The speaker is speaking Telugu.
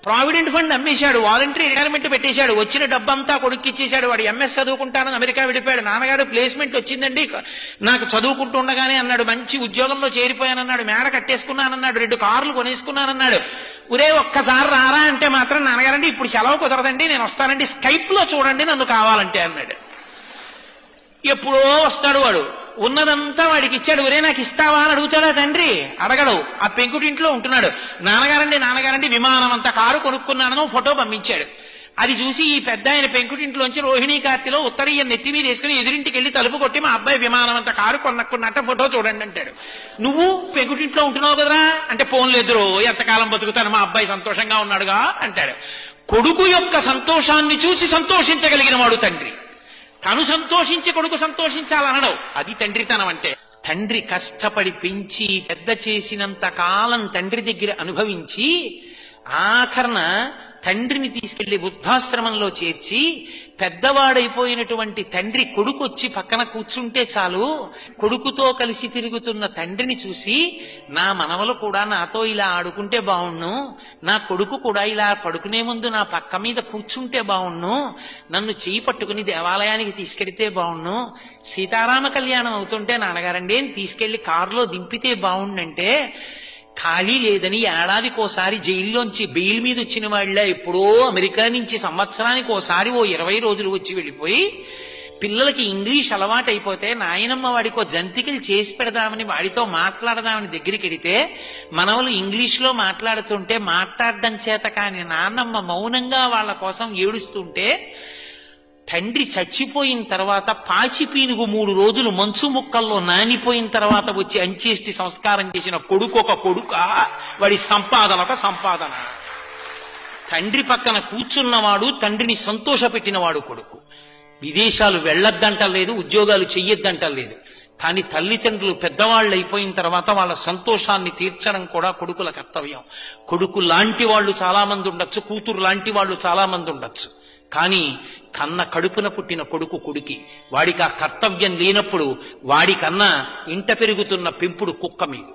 ప్రావిడెంట్ ఫండ్ అమ్మేశాడు, వాలంటరీ రిటైర్మెంట్ పెట్టేశాడు, వచ్చిన డబ్బంతా కొడుక్కి ఇచ్చేశాడు. వాడు ఎంఎస్ చదువుకుంటానని అమెరికా విడిపోయాడు. నాన్నగారు ప్లేస్మెంట్ వచ్చిందండి నాకు చదువుకుంటూ ఉండగానే అన్నాడు, మంచి ఉద్యోగంలో చేరిపోయానన్నాడు, మేడ కట్టేసుకున్నానన్నాడు, 2 కార్లు కొనేసుకున్నానన్నాడు. ఒరే ఒక్కసారి రారా అంటే మాత్రం నాన్నగారండి ఇప్పుడు సెలవు కుదరదండి, నేను వస్తానండి, స్కైప్ లో చూడండి నన్ను కావాలంటే అన్నాడు. ఎప్పుడో వస్తాడు వాడు, ఉన్నదంతా వాడికి ఇచ్చాడు. ఒరే నాకు ఇస్తావా అని అడుగుతాడా తండ్రి? అడగడు. ఆ పెంకుటింట్లో ఉంటున్నాడు. నాన్నగారండి విమానం అంతా కారు కొనుక్కున్నానని ఫోటో పంపించాడు. అది చూసి ఈ పెద్ద ఆయన పెంకుటింట్లోంచి రోహిణీ కార్తిలో ఉత్తరీయం నెత్తి మీద వేసుకుని ఎదురింటికి వెళ్ళి తలుపు కొట్టి మా అబ్బాయి విమానం అంతా కారు కొనుక్కున్నట్ట ఫోటో చూడండి అంటాడు. నువ్వు పెంకుటింట్లో ఉంటున్నావు కదరా అంటే, పోన్లేదురో ఎంతకాలం బతుకుతాను, మా అబ్బాయి సంతోషంగా ఉన్నాడుగా అంటాడు. కొడుకు యొక్క సంతోషాన్ని చూసి సంతోషించగలిగిన వాడు తండ్రి. తను సంతోషించి కొడుకు సంతోషించాలనడం అది తండ్రితనం అంటే. తండ్రి కష్టపడి పెంచి పెద్ద చేసినంత కాలం తండ్రి దగ్గర అనుభవించి ఆఖరణ తండ్రిని తీసుకెళ్లి వృద్ధాశ్రమంలో చేర్చి పెద్దవాడైపోయినటువంటి తండ్రి కొడుకు వచ్చి పక్కన కూర్చుంటే చాలు, కొడుకుతో కలిసి తిరుగుతున్న తండ్రిని చూసి నా మనవలు కూడా నాతో ఇలా ఆడుకుంటే బావుణ్ణు, నా కొడుకు కూడా ఇలా పడుకునే ముందు నా పక్క మీద కూర్చుంటే బావుణ్ణు, నన్ను చేయి పట్టుకుని దేవాలయానికి తీసుకెడితే బావుణ్ణు, సీతారామ కళ్యాణం అవుతుంటే నాన్నగారండి తీసుకెళ్లి కారులో దింపితే బావుండంటే, ఖాళీ లేదని ఏడాదికోసారి జైల్లోంచి బెయిల్ మీద వచ్చిన వాళ్ళ ఎప్పుడో అమెరికా నుంచి సంవత్సరానికి ఓసారి 20 రోజులు వచ్చి వెళ్ళిపోయి పిల్లలకి ఇంగ్లీష్ అలవాటు అయిపోతే నాయనమ్మ వాడికో జంతికలు చేసి పెడదామని వాడితో మాట్లాడదామని దగ్గరికి వెడితే మనవలు ఇంగ్లీష్లో మాట్లాడుతుంటే మాట్లాడడం చేత కాని నాన్నమ్మ మౌనంగా వాళ్ళ కోసం ఏడుస్తుంటే, తండ్రి చచ్చిపోయిన తర్వాత పాచి పీనుగు 3 రోజులు మంచు ముక్కల్లో నానిపోయిన తర్వాత వచ్చి అంచేష్టి సంస్కారం చేసిన కొడుకు ఒక కొడుక, వాడి సంపాదన ఒక సంపాదన. తండ్రి పక్కన కూర్చున్నవాడు తండ్రిని సంతోషపెట్టినవాడు కొడుకు. విదేశాలు వెళ్ళొద్దంటలేదు, ఉద్యోగాలు చెయ్యొద్దంటలేదు, కానీ తల్లిదండ్రులు పెద్దవాళ్ళు అయిపోయిన తర్వాత వాళ్ళ సంతోషాన్ని తీర్చడం కూడా కొడుకుల కర్తవ్యం. కొడుకు లాంటి వాళ్ళు చాలా మంది ఉండొచ్చు, కూతురు లాంటి వాళ్ళు చాలా మంది ఉండొచ్చు, కానీ కన్న కడుపున పుట్టిన కొడుకు కొడుకి. వాడికి ఆ కర్తవ్యం లేనప్పుడు వాడికన్నా ఇంట పెరుగుతున్న పెంపుడు కుక్క మీద.